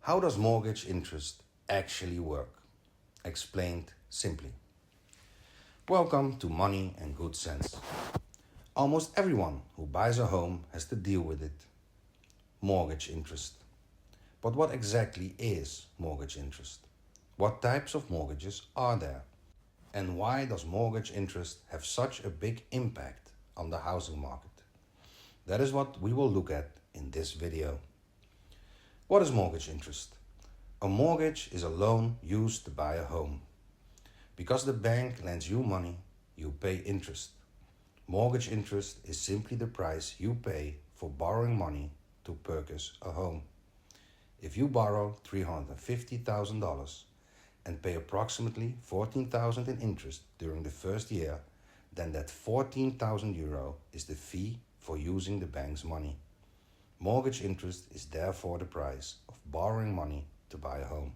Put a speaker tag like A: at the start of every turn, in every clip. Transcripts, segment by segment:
A: How does mortgage interest actually work? Explained simply. Welcome to Money and Good Sense. Almost everyone who buys a home has to deal with it. Mortgage interest. But what exactly is mortgage interest? What types of mortgages are there? And why does mortgage interest have such a big impact on the housing market? That is what we will look at in this video. What is mortgage interest? A mortgage is a loan used to buy a home. Because the bank lends you money, you pay interest. Mortgage interest is simply the price you pay for borrowing money to purchase a home. If you borrow $350,000 and pay approximately $14,000 in interest during the first year, then that €14,000 is the fee for using the bank's money. Mortgage interest is therefore the price of borrowing money to buy a home.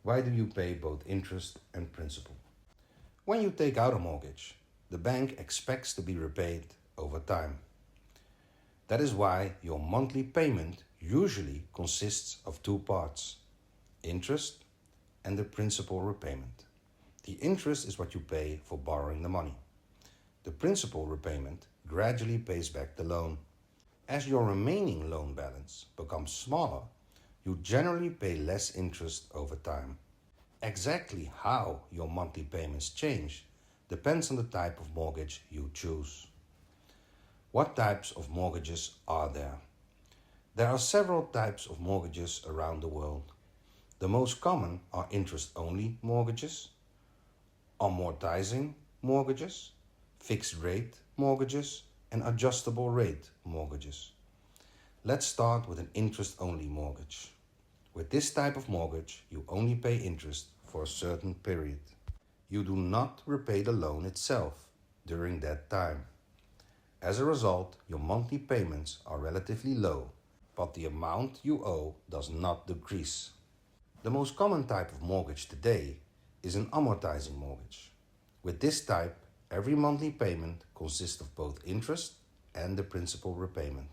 A: Why do you pay both interest and principal? When you take out a mortgage, the bank expects to be repaid over time. That is why your monthly payment usually consists of two parts: interest and the principal repayment. The interest is what you pay for borrowing the money. The principal repayment gradually pays back the loan. As your remaining loan balance becomes smaller, you generally pay less interest over time. Exactly how your monthly payments change depends on the type of mortgage you choose. What types of mortgages are there? There are several types of mortgages around the world. The most common are interest-only mortgages, amortizing mortgages, fixed-rate mortgages, and adjustable-rate mortgages. Let's start with an interest-only mortgage. With this type of mortgage, you only pay interest for a certain period. You do not repay the loan itself during that time. As a result, your monthly payments are relatively low, but the amount you owe does not decrease. The most common type of mortgage today is an amortizing mortgage. With this type, every monthly payment consists of both interest and the principal repayment.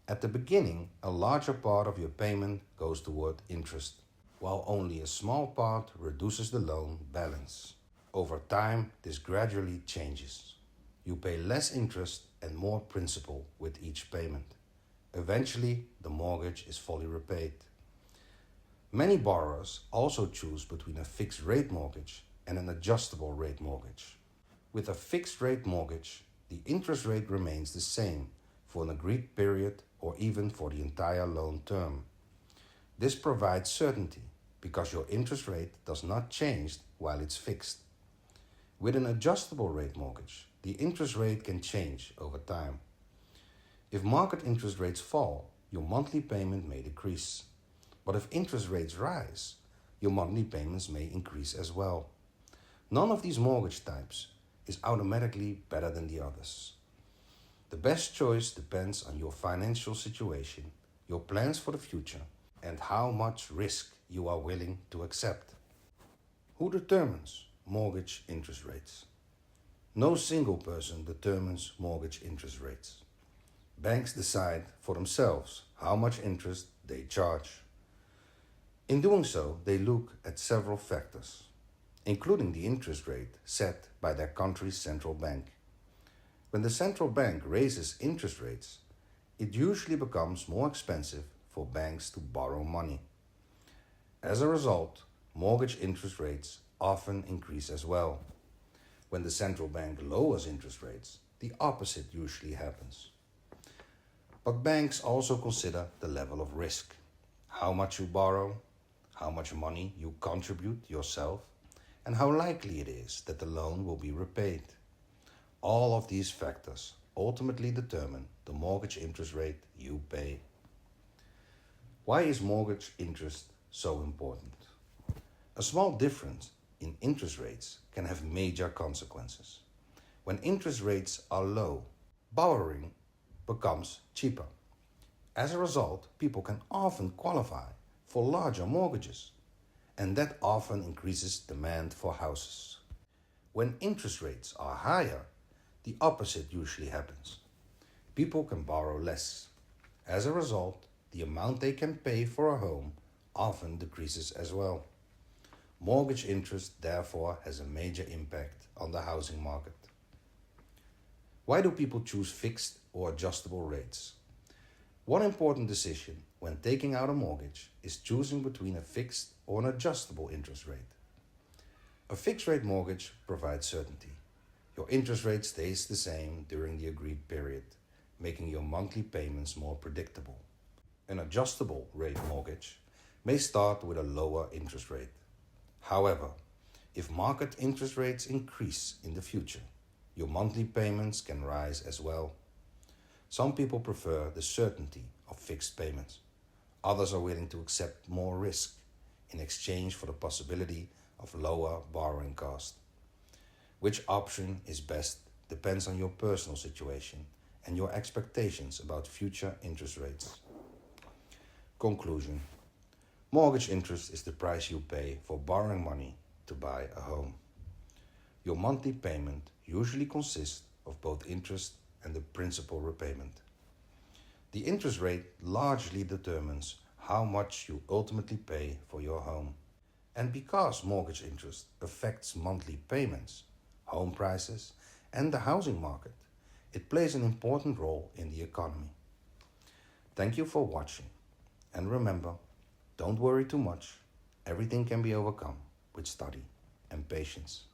A: At the beginning, a larger part of your payment goes toward interest, while only a small part reduces the loan balance. Over time, this gradually changes. You pay less interest and more principal with each payment. Eventually, the mortgage is fully repaid. Many borrowers also choose between a fixed-rate mortgage and an adjustable-rate mortgage. With a fixed-rate mortgage, the interest rate remains the same for an agreed period or even for the entire loan term. This provides certainty because your interest rate does not change while it's fixed. With an adjustable-rate mortgage, the interest rate can change over time. If market interest rates fall, your monthly payment may decrease. But if interest rates rise, your monthly payments may increase as well. None of these mortgage types is automatically better than the others. The best choice depends on your financial situation, your plans for the future, and how much risk you are willing to accept. Who determines mortgage interest rates? No single person determines mortgage interest rates. Banks decide for themselves how much interest they charge. In doing so, they look at several factors, including the interest rate set by their country's central bank. When the central bank raises interest rates, it usually becomes more expensive for banks to borrow money. As a result, mortgage interest rates often increase as well. When the central bank lowers interest rates, the opposite usually happens. But banks also consider the level of risk, how much you borrow, how much money you contribute yourself, and how likely it is that the loan will be repaid. All of these factors ultimately determine the mortgage interest rate you pay. Why is mortgage interest so important? A small difference in interest rates can have major consequences. When interest rates are low, borrowing becomes cheaper. As a result, people can often qualify for larger mortgages, and that often increases demand for houses. When interest rates are higher, the opposite usually happens. People can borrow less. As a result, the amount they can pay for a home often decreases as well. Mortgage interest therefore has a major impact on the housing market. Why do people choose fixed or adjustable rates? One important decision when taking out a mortgage is choosing between a fixed or an adjustable interest rate. A fixed rate mortgage provides certainty. Your interest rate stays the same during the agreed period, making your monthly payments more predictable. An adjustable rate mortgage may start with a lower interest rate. However, if market interest rates increase in the future, your monthly payments can rise as well. Some people prefer the certainty of fixed payments. Others are willing to accept more risk in exchange for the possibility of lower borrowing costs. Which option is best depends on your personal situation and your expectations about future interest rates. Conclusion. Mortgage interest is the price you pay for borrowing money to buy a home. Your monthly payment usually consists of both interest and the principal repayment. The interest rate largely determines how much you ultimately pay for your home. And because mortgage interest affects monthly payments, home prices, and the housing market, it plays an important role in the economy. Thank you for watching. And remember, don't worry too much. Everything can be overcome with study and patience.